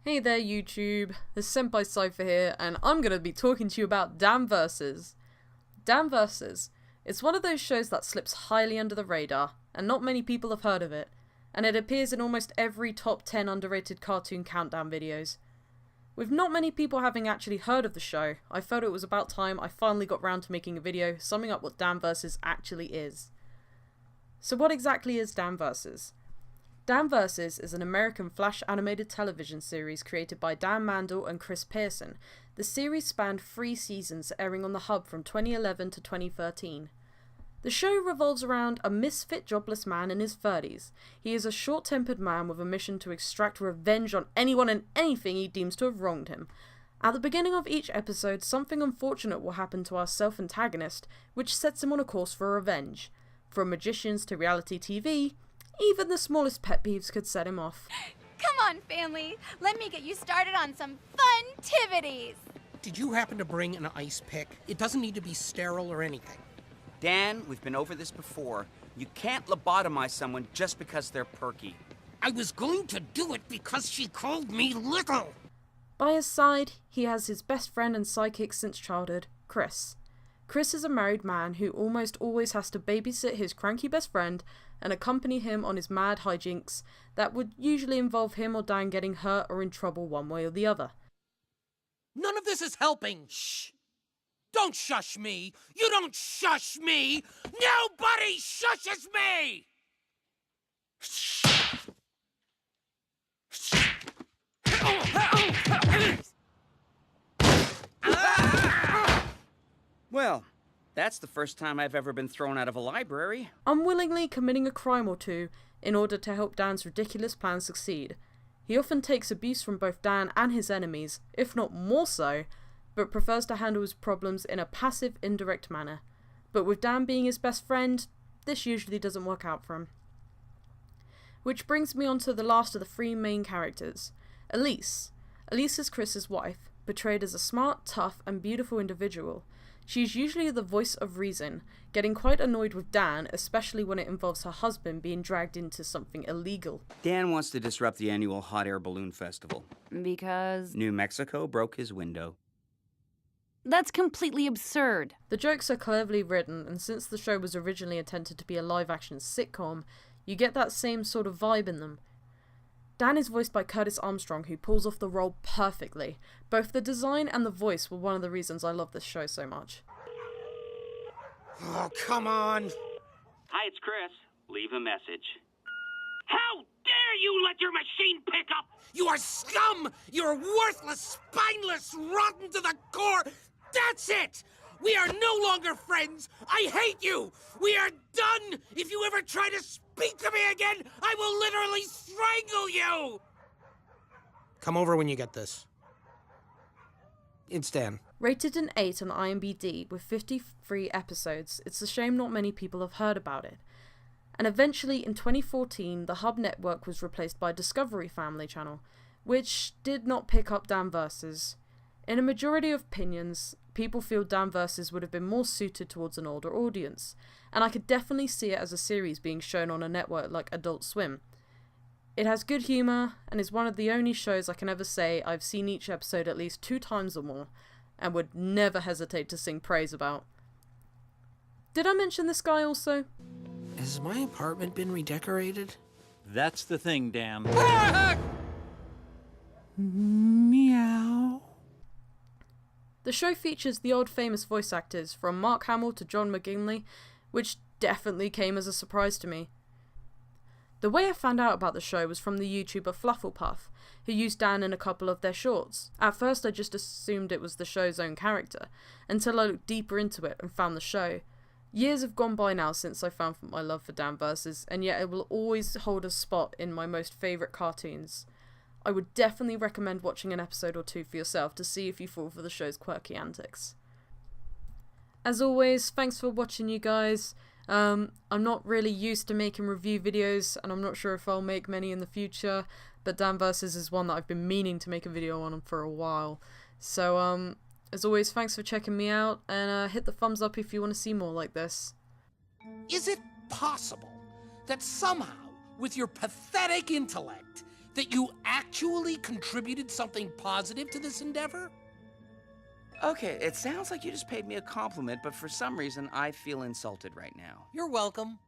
Hey there YouTube, it's Senpai Cypher here, and I'm going to be talking to you about Damn Versus. Damn Versus. It's one of those shows that slips highly under the radar, and not many people have heard of it, and it appears in almost every top 10 underrated cartoon countdown videos. With not many people having actually heard of the show, I felt it was about time I finally got round to making a video summing up what Damn Versus actually is. So what exactly is Damn Versus? Damn Versus is an American Flash animated television series created by Dan Mandel and Chris Pearson. The series spanned 3 seasons, airing on the Hub from 2011 to 2013. The show revolves around a misfit jobless man in his 30s. He is a short-tempered man with a mission to extract revenge on anyone and anything he deems to have wronged him. At the beginning of each episode, something unfortunate will happen to our self-antagonist, which sets him on a course for revenge. From magicians to reality TV, even the smallest pet peeves could set him off. Come on, family. Let me get you started on some fun-tivities. Did you happen to bring an ice pick? It doesn't need to be sterile or anything. Dan, we've been over this before. You can't lobotomize someone just because they're perky. I was going to do it because she called me little. By his side, he has his best friend and sidekick since childhood, Chris. Chris is a married man who almost always has to babysit his cranky best friend and accompany him on his mad hijinks that would usually involve him or Dan getting hurt or in trouble one way or the other. None of this is helping. Shh. Don't shush me. You don't shush me. Nobody shushes me. Well, that's the first time I've ever been thrown out of a library. Unwillingly committing a crime or two in order to help Dan's ridiculous plans succeed. He often takes abuse from both Dan and his enemies, if not more so, but prefers to handle his problems in a passive, indirect manner. But with Dan being his best friend, this usually doesn't work out for him. Which brings me on to the last of the 3 main characters, Elise. Elise is Chris's wife, portrayed as a smart, tough, and beautiful individual. She is usually the voice of reason, getting quite annoyed with Dan, especially when it involves her husband being dragged into something illegal. Dan wants to disrupt the annual Hot Air Balloon Festival. Because New Mexico broke his window. that's completely absurd. The jokes are cleverly written, and since the show was originally intended to be a live-action sitcom, you get that same sort of vibe in them. Dan is voiced by Curtis Armstrong, who pulls off the role perfectly. Both the design and the voice were one of the reasons I love this show so much. Oh, come on. Hi, it's Chris. Leave a message. How dare you let your machine pick up? You are scum. You're worthless, spineless, rotten to the core. That's it. We are no longer friends. I hate you. We are done. If you ever try to speak to me again, I will literally strangle you. Come over when you get this. It's Dan. Rated an 8 on IMDb with 53 episodes, it's a shame not many people have heard about it. And eventually in 2014, the Hub network was replaced by Discovery Family Channel, which did not pick up Damn Versus. In a majority of opinions, people feel Damn Versus would have been more suited towards an older audience, and I could definitely see it as a series being shown on a network like Adult Swim. It has good humour, and is one of the only shows I can ever say I've seen each episode at least 2 times or more, and would never hesitate to sing praise about. Did I mention this guy also? Has my apartment been redecorated? That's the thing, Dan. Meow. The show features the old famous voice actors from Mark Hamill to John McGinley, which definitely came as a surprise to me. The way I found out about the show was from the YouTuber Flufflepuff, who used Dan in a couple of their shorts. At first I just assumed it was the show's own character, until I looked deeper into it and found the show. Years have gone by now since I found my love for Damn Versus, and yet it will always hold a spot in my most favourite cartoons. I would definitely recommend watching an episode or 2 for yourself to see if you fall for the show's quirky antics. As always, thanks for watching, you guys. I'm not really used to making review videos, and I'm not sure if I'll make many in the future, but Damn Versus is one that I've been meaning to make a video on for a while. So, as always, thanks for checking me out, and hit the thumbs up if you want to see more like this. Is it possible that somehow, with your pathetic intellect, that you actually contributed something positive to this endeavor? Okay, it sounds like you just paid me a compliment, but for some reason I feel insulted right now. You're welcome.